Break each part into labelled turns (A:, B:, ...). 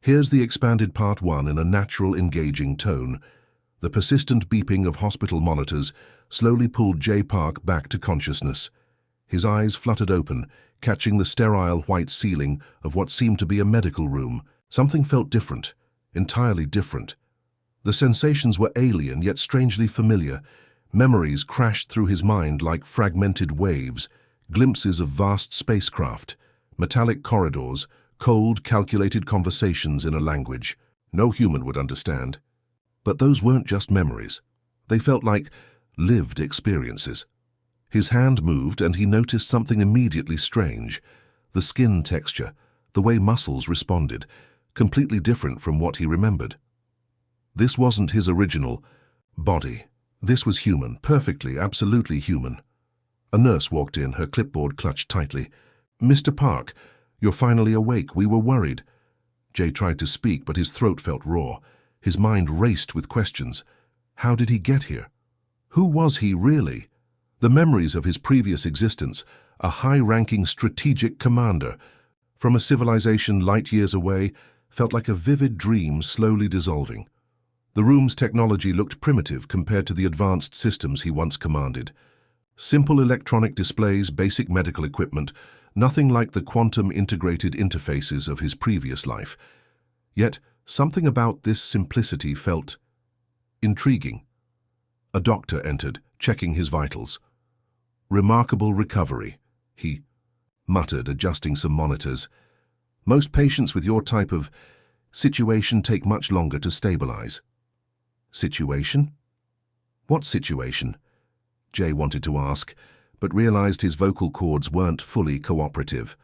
A: Here's the expanded Part 1 in a natural, engaging tone. The persistent beeping of hospital monitors slowly pulled Jay Park back to consciousness. His eyes fluttered open, catching the sterile white ceiling of what seemed to be a medical room. Something felt different, entirely different. The sensations were alien yet strangely familiar. Memories crashed through his mind like fragmented waves, glimpses of vast spacecraft, metallic corridors, cold, calculated conversations in a language no human would understand. But those weren't just memories. They felt like lived experiences. His hand moved and he noticed something immediately strange. The skin texture, the way muscles responded, completely different from what he remembered. This wasn't his original body. This was human, perfectly, absolutely human. A nurse walked in, her clipboard clutched tightly. "Mr. Park, you're finally awake. We were worried." Jay tried to speak, but his throat felt raw. His mind raced with questions. How did he get here? Who was he really? The memories of his previous existence, a high-ranking strategic commander from a civilization light years away, felt like a vivid dream slowly dissolving. The room's technology looked primitive compared to the advanced systems he once commanded. Simple electronic displays, basic medical equipment, nothing like the quantum-integrated interfaces of his previous life. Yet, something about this simplicity felt intriguing. A doctor entered, checking his vitals. "Remarkable recovery," he muttered, adjusting some monitors. "Most patients with your type of situation take much longer to stabilize." Situation? What situation? Jay wanted to ask, but realized his vocal cords weren't fully cooperative.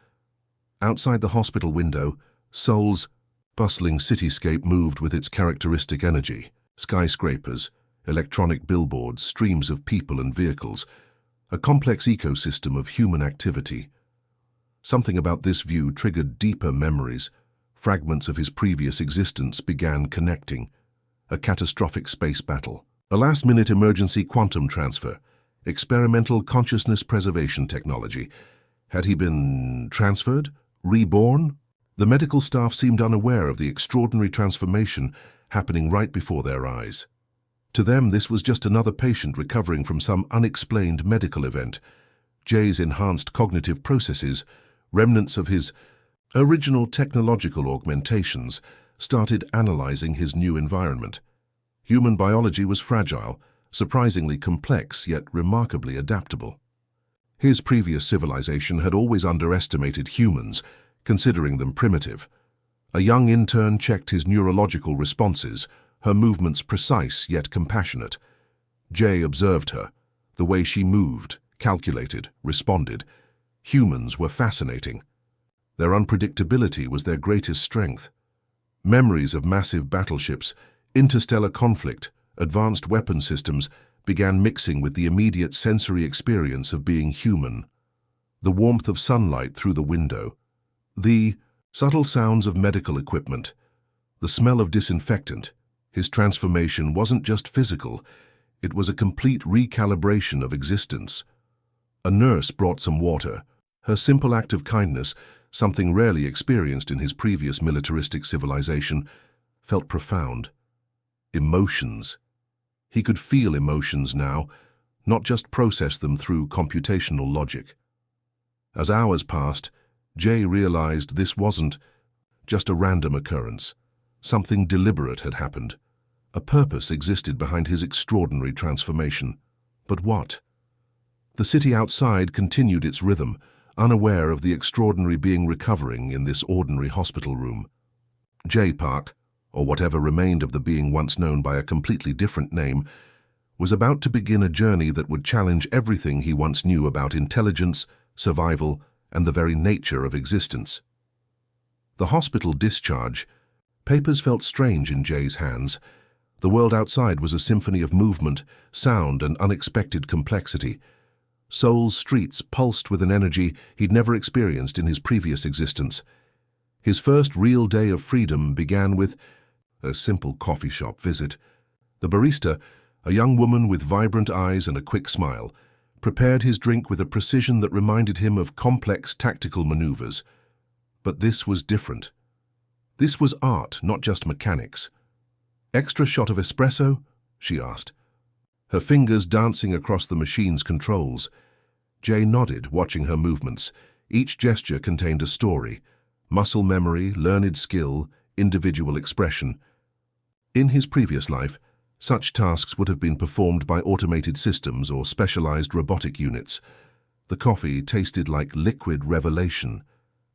A: Outside the hospital window, Seoul's bustling cityscape moved with its characteristic energy. Skyscrapers, electronic billboards, streams of people and vehicles, a complex ecosystem of human activity. Something about this view triggered deeper memories. Fragments of his previous existence began connecting. A catastrophic space battle, a last-minute emergency quantum transfer, experimental consciousness preservation technology. Had he been transferred? Reborn? The medical staff seemed unaware of the extraordinary transformation happening right before their eyes. To them, this was just another patient recovering from some unexplained medical event. Jay's enhanced cognitive processes, remnants of his original technological augmentations, started analyzing his new environment. Human biology was fragile, surprisingly complex, yet remarkably adaptable. His previous civilization had always underestimated humans, considering them primitive. A young intern checked his neurological responses, her movements precise yet compassionate. Jay observed her, the way she moved, calculated, responded. Humans were fascinating. Their unpredictability was their greatest strength. Memories of massive battleships, interstellar conflict, advanced weapon systems began mixing with the immediate sensory experience of being human. The warmth of sunlight through the window, the subtle sounds of medical equipment, the smell of disinfectant. His transformation wasn't just physical, it was a complete recalibration of existence. A nurse brought some water. Her simple act of kindness, something rarely experienced in his previous militaristic civilization, felt profound. Emotions. He could feel emotions now, not just process them through computational logic. As hours passed, Jay realized this wasn't just a random occurrence. Something deliberate had happened. A purpose existed behind his extraordinary transformation. But what? The city outside continued its rhythm, unaware of the extraordinary being recovering in this ordinary hospital room. Jay Park, or whatever remained of the being once known by a completely different name, was about to begin a journey that would challenge everything he once knew about intelligence, survival, and the very nature of existence. The hospital discharge. Papers felt strange in Jay's hands. The world outside was a symphony of movement, sound, and unexpected complexity. Seoul's streets pulsed with an energy he'd never experienced in his previous existence. His first real day of freedom began with a simple coffee shop visit. The barista, a young woman with vibrant eyes and a quick smile, prepared his drink with a precision that reminded him of complex tactical maneuvers. But this was different. This was art, not just mechanics. "Extra shot of espresso?" she asked, her fingers dancing across the machine's controls. Jay nodded, watching her movements. Each gesture contained a story: muscle memory, learned skill, individual expression. In his previous life, such tasks would have been performed by automated systems or specialized robotic units. The coffee tasted like liquid revelation.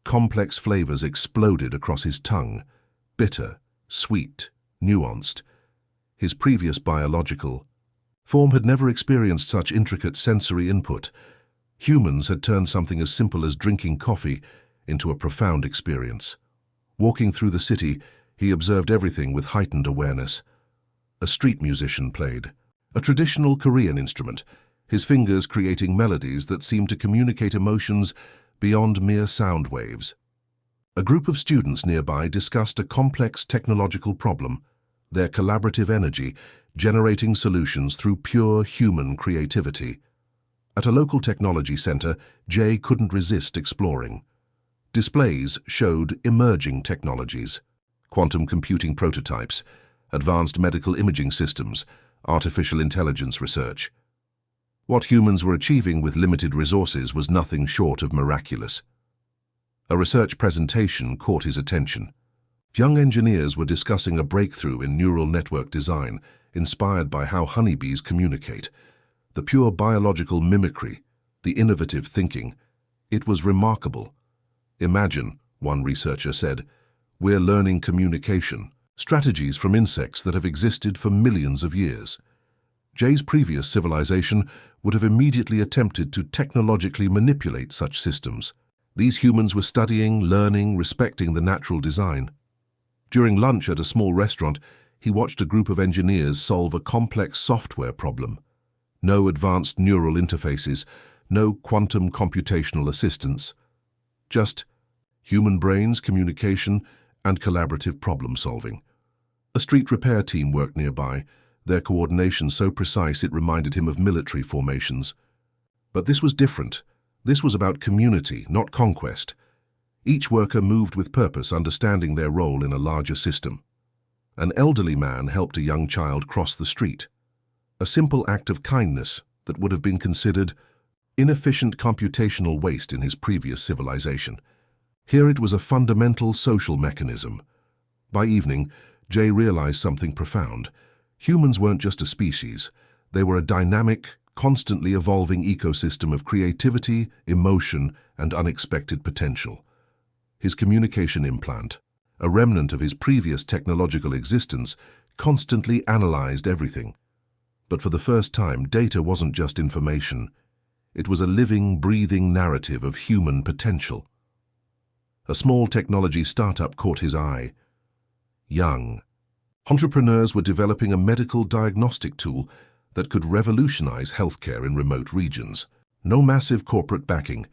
A: Complex flavors exploded across his tongue: bitter, sweet, nuanced. His previous biological form had never experienced such intricate sensory input. Humans had turned something as simple as drinking coffee into a profound experience. Walking through the city, he observed everything with heightened awareness. A street musician played, a traditional Korean instrument, his fingers creating melodies that seemed to communicate emotions beyond mere sound waves. A group of students nearby discussed a complex technological problem, their collaborative energy generating solutions through pure human creativity. At a local technology center, Jay couldn't resist exploring. Displays showed emerging technologies: quantum computing prototypes, advanced medical imaging systems, artificial intelligence research. What humans were achieving with limited resources was nothing short of miraculous. A research presentation caught his attention. Young engineers were discussing a breakthrough in neural network design, inspired by how honeybees communicate. The pure biological mimicry, the innovative thinking. It was remarkable. "Imagine," one researcher said, "we're learning communication, strategies from insects that have existed for millions of years." Jay's previous civilization would have immediately attempted to technologically manipulate such systems. These humans were studying, learning, respecting the natural design. During lunch at a small restaurant, he watched a group of engineers solve a complex software problem. No advanced neural interfaces, no quantum computational assistance. Just human brains, communication, and collaborative problem-solving. A street repair team worked nearby, their coordination so precise it reminded him of military formations. But this was different. This was about community, not conquest. Each worker moved with purpose, understanding their role in a larger system. An elderly man helped a young child cross the street. A simple act of kindness that would have been considered inefficient computational waste in his previous civilization. Here it was a fundamental social mechanism. By evening, Jay realized something profound. Humans weren't just a species. They were a dynamic, constantly evolving ecosystem of creativity, emotion, and unexpected potential. His communication implant, a remnant of his previous technological existence, constantly analyzed everything. But for the first time, data wasn't just information. It was a living, breathing narrative of human potential. A small technology startup caught his eye. Young entrepreneurs were developing a medical diagnostic tool that could revolutionize healthcare in remote regions. No massive corporate backing,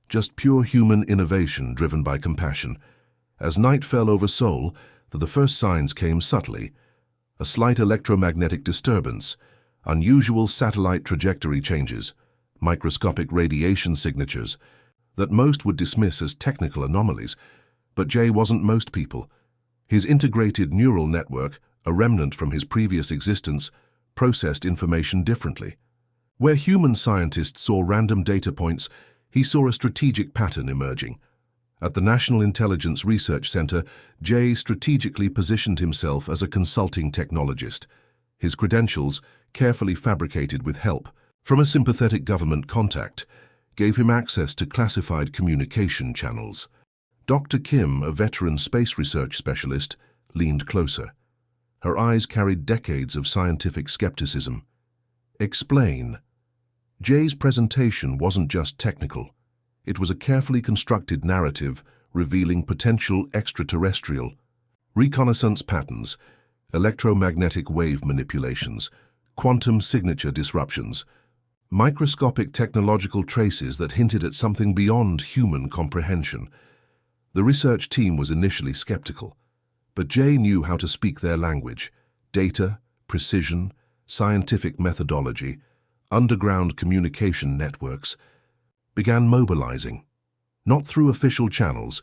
A: just pure human innovation driven by compassion. As night fell over Seoul, the first signs came subtly. A slight electromagnetic disturbance, unusual satellite trajectory changes, microscopic radiation signatures that most would dismiss as technical anomalies. But Jay wasn't most people. His integrated neural network, a remnant from his previous existence, processed information differently. Where human scientists saw random data points, he saw a strategic pattern emerging. At the National Intelligence Research Center, Jay strategically positioned himself as a consulting technologist. His credentials, carefully fabricated with help from a sympathetic government contact, gave him access to classified communication channels. Dr. Kim, a veteran space research specialist, leaned closer. Her eyes carried decades of scientific skepticism. "Explain." Jay's presentation wasn't just technical. It was a carefully constructed narrative revealing potential extraterrestrial reconnaissance patterns, electromagnetic wave manipulations, quantum signature disruptions, microscopic technological traces that hinted at something beyond human comprehension. The research team was initially skeptical, but Jay knew how to speak their language: data, precision, scientific methodology, underground communication networks. Began mobilizing, not through official channels,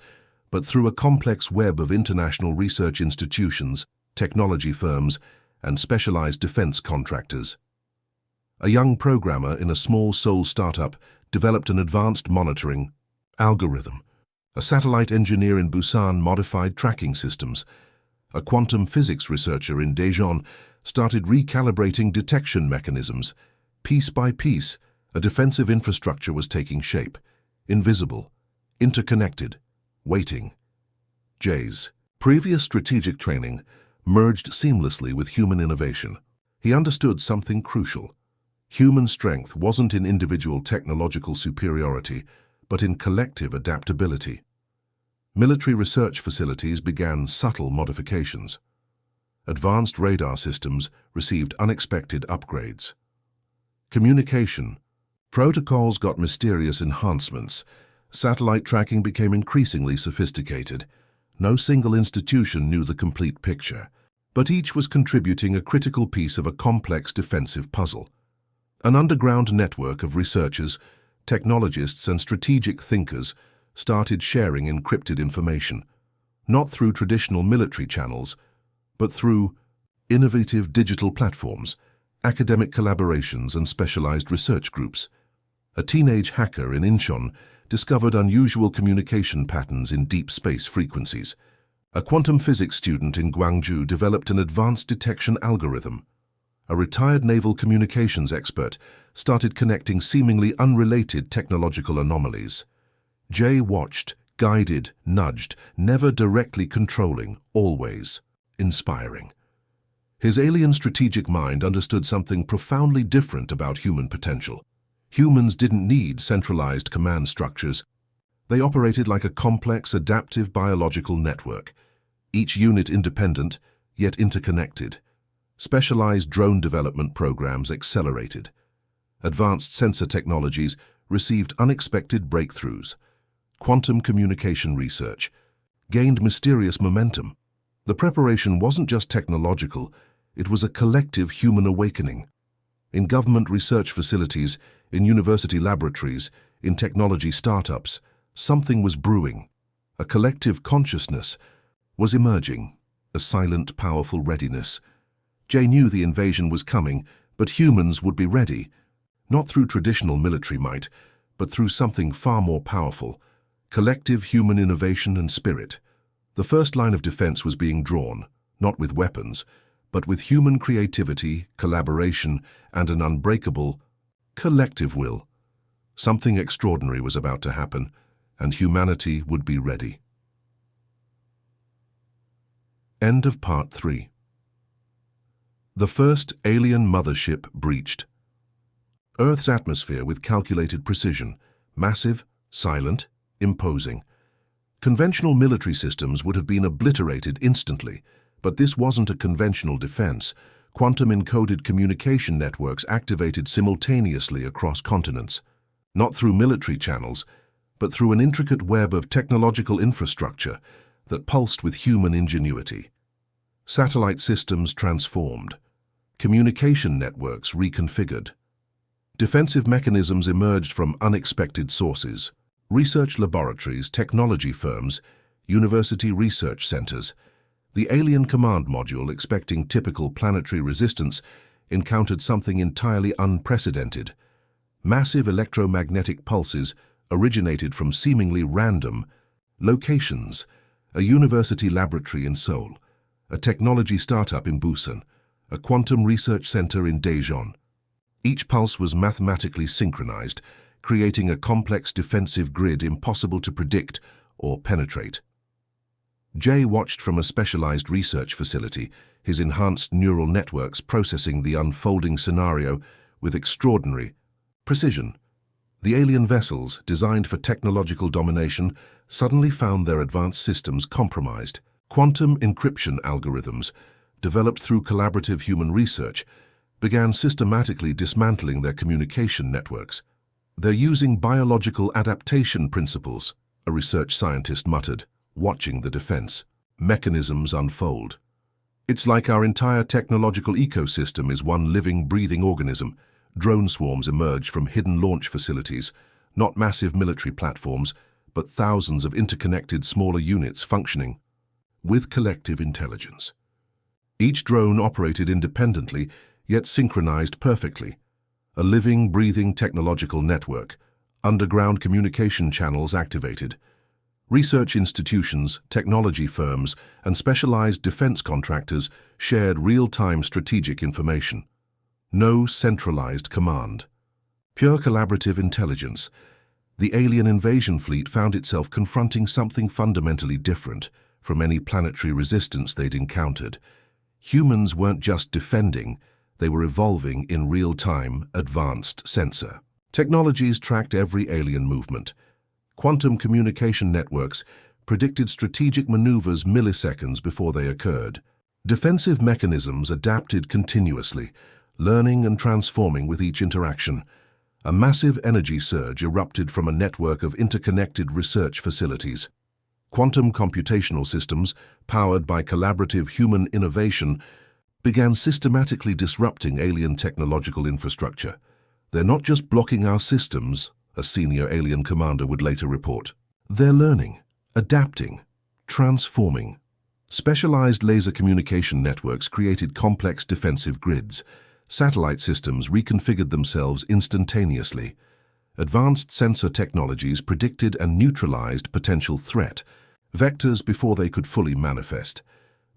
A: but through a complex web of international research institutions, technology firms, and specialized defense contractors. A young programmer in a small Seoul startup developed an advanced monitoring algorithm. A satellite engineer in Busan modified tracking systems. A quantum physics researcher in Daejeon started recalibrating detection mechanisms. Piece by piece, a defensive infrastructure was taking shape, invisible, interconnected, waiting. Jay's previous strategic training merged seamlessly with human innovation. He understood something crucial. Human strength wasn't in individual technological superiority, but in collective adaptability. Military research facilities began subtle modifications. Advanced radar systems received unexpected upgrades. Communication protocols got mysterious enhancements. Satellite tracking became increasingly sophisticated. No single institution knew the complete picture, but each was contributing a critical piece of a complex defensive puzzle. An underground network of researchers, technologists, and strategic thinkers started sharing encrypted information, not through traditional military channels, but through innovative digital platforms, academic collaborations, and specialized research groups. A teenage hacker in Incheon discovered unusual communication patterns in deep space frequencies. A quantum physics student in Gwangju developed an advanced detection algorithm. A retired naval communications expert started connecting seemingly unrelated technological anomalies. Jay watched, guided, nudged, never directly controlling, always inspiring. His alien strategic mind understood something profoundly different about human potential. Humans didn't need centralized command structures. They operated like a complex, adaptive biological network, each unit independent, yet interconnected. Specialized drone development programs accelerated. Advanced sensor technologies received unexpected breakthroughs. Quantum communication research gained mysterious momentum. The preparation wasn't just technological, it was a collective human awakening. In government research facilities, in university laboratories, in technology startups, something was brewing. A collective consciousness was emerging, a silent, powerful readiness. Jay knew the invasion was coming, but humans would be ready, not through traditional military might, but through something far more powerful, collective human innovation and spirit. The first line of defense was being drawn, not with weapons, but with human creativity, collaboration, and an unbreakable, collective will. Something extraordinary was about to happen, and humanity would be ready. End of Part 3. The first alien mothership breached. Earth's atmosphere with calculated precision, massive, silent, imposing. Conventional military systems would have been obliterated instantly, but this wasn't a conventional defense. Quantum-encoded communication networks activated simultaneously across continents, not through military channels, but through an intricate web of technological infrastructure that pulsed with human ingenuity. Satellite systems transformed. Communication networks reconfigured. Defensive mechanisms emerged from unexpected sources. Research laboratories, technology firms, university research centers. The alien command module, expecting typical planetary resistance, encountered something entirely unprecedented. Massive electromagnetic pulses originated from seemingly random locations. A university laboratory in Seoul, a technology startup in Busan, a quantum research center in Daejeon. Each pulse was mathematically synchronized, creating a complex defensive grid impossible to predict or penetrate. Jay watched from a specialized research facility, his enhanced neural networks processing the unfolding scenario with extraordinary precision. The alien vessels, designed for technological domination, suddenly found their advanced systems compromised. Quantum encryption algorithms, developed through collaborative human research, began systematically dismantling their communication networks. "They're using biological adaptation principles," a research scientist muttered, watching the defense mechanisms unfold. "It's like our entire technological ecosystem is one living, breathing organism." Drone swarms emerged from hidden launch facilities, not massive military platforms, but thousands of interconnected smaller units functioning with collective intelligence. Each drone operated independently, yet synchronized perfectly. A living, breathing technological network, underground communication channels activated. Research institutions, technology firms, and specialized defense contractors shared real-time strategic information. No centralized command. Pure collaborative intelligence. The alien invasion fleet found itself confronting something fundamentally different from any planetary resistance they'd encountered. Humans weren't just defending, they were evolving in real-time, advanced sensor. Technologies tracked every alien movement. Quantum communication networks predicted strategic maneuvers milliseconds before they occurred. Defensive mechanisms adapted continuously, learning and transforming with each interaction. A massive energy surge erupted from a network of interconnected research facilities. Quantum computational systems, powered by collaborative human innovation, began systematically disrupting alien technological infrastructure. They're not just blocking our systems, a senior alien commander would later report. They're learning, adapting, transforming. Specialized laser communication networks created complex defensive grids. Satellite systems reconfigured themselves instantaneously. Advanced sensor technologies predicted and neutralized potential threat, vectors before they could fully manifest.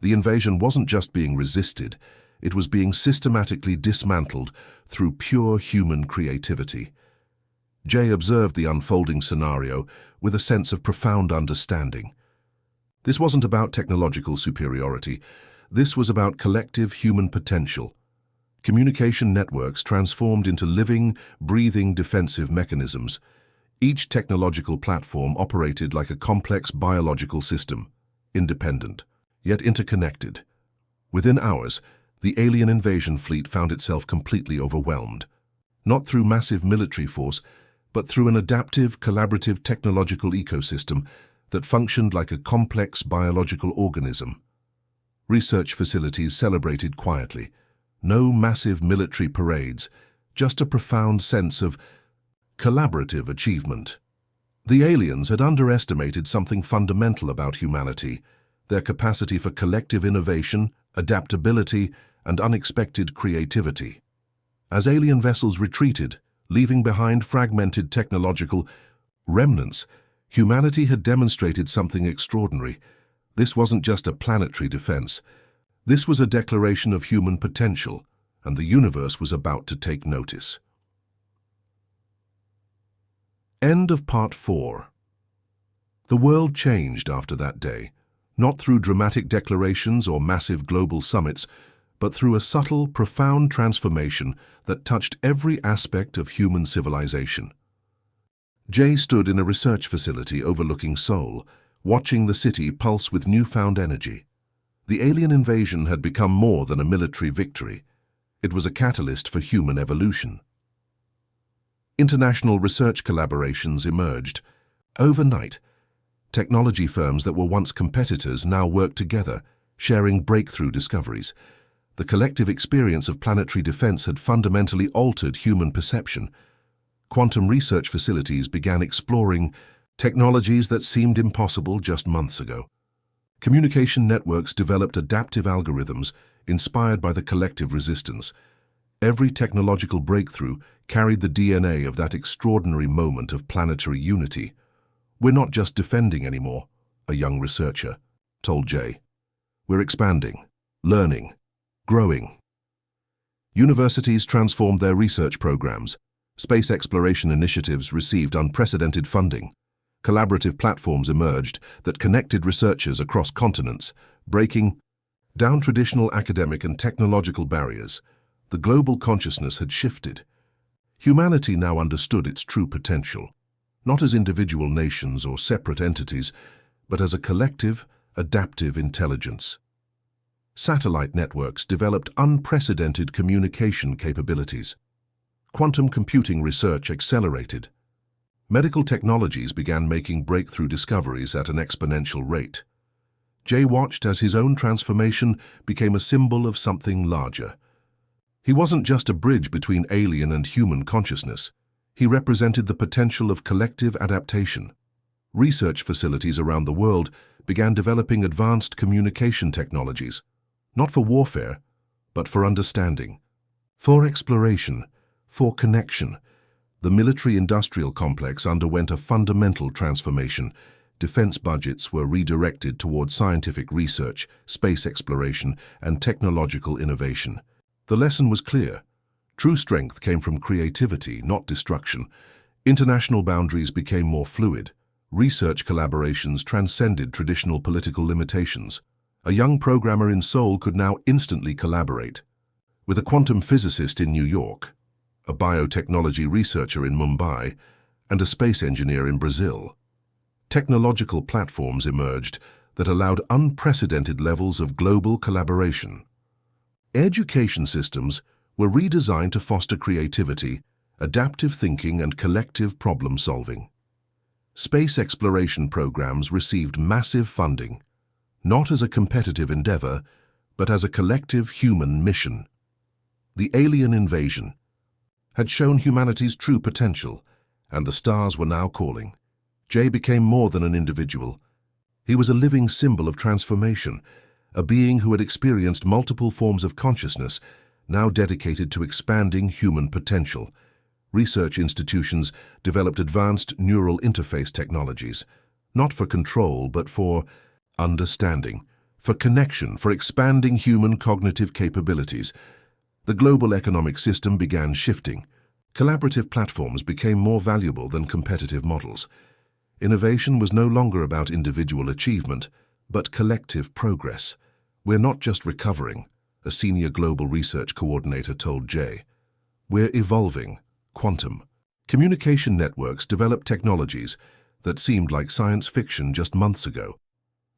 A: The invasion wasn't just being resisted, it was being systematically dismantled through pure human creativity. Jay observed the unfolding scenario with a sense of profound understanding. This wasn't about technological superiority. This was about collective human potential. Communication networks transformed into living, breathing defensive mechanisms. Each technological platform operated like a complex biological system, independent, yet interconnected. Within hours, the alien invasion fleet found itself completely overwhelmed, not through massive military force, but through an adaptive, collaborative technological ecosystem that functioned like a complex biological organism. Research facilities celebrated quietly. No massive military parades, just a profound sense of collaborative achievement. The aliens had underestimated something fundamental about humanity, their capacity for collective innovation, adaptability, and unexpected creativity. As alien vessels retreated, leaving behind fragmented technological remnants, humanity had demonstrated something extraordinary. This wasn't just a planetary defense. This was a declaration of human potential, and the universe was about to take notice. End of Part 4. The world changed after that day, not through dramatic declarations or massive global summits, but through a subtle, profound transformation that touched every aspect of human civilization. Jay stood in a research facility overlooking Seoul, watching the city pulse with newfound energy. The alien invasion had become more than a military victory. It was a catalyst for human evolution. International research collaborations emerged. Overnight, technology firms that were once competitors now worked together, sharing breakthrough discoveries. The collective experience of planetary defense had fundamentally altered human perception. Quantum research facilities began exploring technologies that seemed impossible just months ago. Communication networks developed adaptive algorithms inspired by the collective resistance. Every technological breakthrough carried the DNA of that extraordinary moment of planetary unity. "We're not just defending anymore," a young researcher told Jay. "We're expanding, learning, growing." Universities transformed their research programs. Space exploration initiatives received unprecedented funding. Collaborative platforms emerged that connected researchers across continents, breaking down traditional academic and technological barriers. The global consciousness had shifted. Humanity now understood its true potential, not as individual nations or separate entities, but as a collective, adaptive intelligence. Satellite networks developed unprecedented communication capabilities. Quantum computing research accelerated. Medical technologies began making breakthrough discoveries at an exponential rate. Jay watched as his own transformation became a symbol of something larger. He wasn't just a bridge between alien and human consciousness. He represented the potential of collective adaptation. Research facilities around the world began developing advanced communication technologies, not for warfare, but for understanding, for exploration, for connection. The military-industrial complex underwent a fundamental transformation. Defense budgets were redirected toward scientific research, space exploration, and technological innovation. The lesson was clear. True strength came from creativity, not destruction. International boundaries became more fluid. Research collaborations transcended traditional political limitations. A young programmer in Seoul could now instantly collaborate with a quantum physicist in New York, a biotechnology researcher in Mumbai, and a space engineer in Brazil. Technological platforms emerged that allowed unprecedented levels of global collaboration. Education systems were redesigned to foster creativity, adaptive thinking, and collective problem-solving. Space exploration programs received massive funding, not as a competitive endeavor, but as a collective human mission. The alien invasion had shown humanity's true potential, and the stars were now calling. Jay became more than an individual. He was a living symbol of transformation, a being who had experienced multiple forms of consciousness, now dedicated to expanding human potential. Research institutions developed advanced neural interface technologies, not for control, but for understanding, for connection, for expanding human cognitive capabilities. The global economic system began shifting. Collaborative platforms became more valuable than competitive models. Innovation was no longer about individual achievement, but collective progress. "We're not just recovering," a senior global research coordinator told Jay. "We're evolving." Quantum communication networks developed technologies that seemed like science fiction just months ago.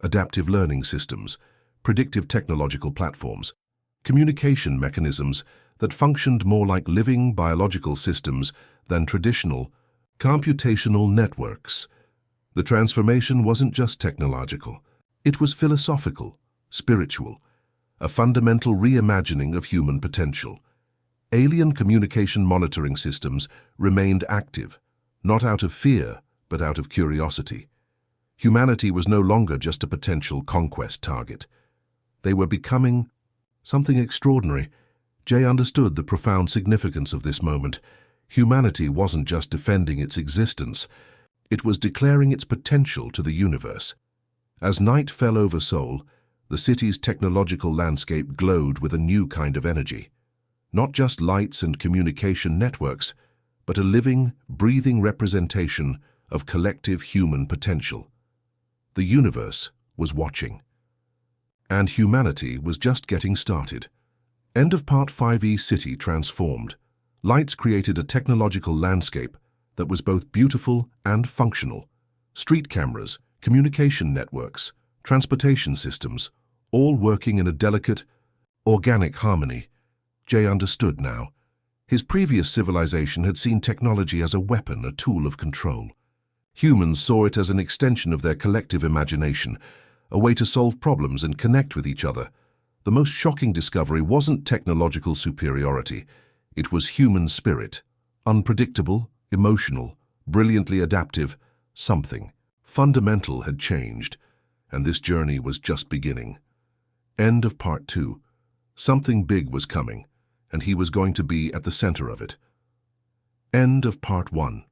A: Adaptive learning systems, predictive technological platforms, communication mechanisms that functioned more like living biological systems than traditional computational networks. The transformation wasn't just technological. It was philosophical, spiritual, a fundamental reimagining of human potential. Alien communication monitoring systems remained active, not out of fear, but out of curiosity. Humanity was no longer just a potential conquest target. They were becoming something extraordinary. Jay understood the profound significance of this moment. Humanity wasn't just defending its existence, it was declaring its potential to the universe. As night fell over Seoul, the city's technological landscape glowed with a new kind of energy. Not just lights and communication networks, but a living, breathing representation of collective human potential. The universe was watching. And humanity was just getting started. End of Part 5e. City transformed. Lights created a technological landscape that was both beautiful and functional. Street cameras, communication networks, transportation systems, all working in a delicate, organic harmony. Jay understood now. His previous civilization had seen technology as a weapon, a tool of control. Humans saw it as an extension of their collective imagination, a way to solve problems and connect with each other. The most shocking discovery wasn't technological superiority. It was human spirit. Unpredictable, emotional, brilliantly adaptive, something fundamental had changed, and this journey was just beginning. End of Part 2. Something big was coming, and he was going to be at the center of it. End of Part 1.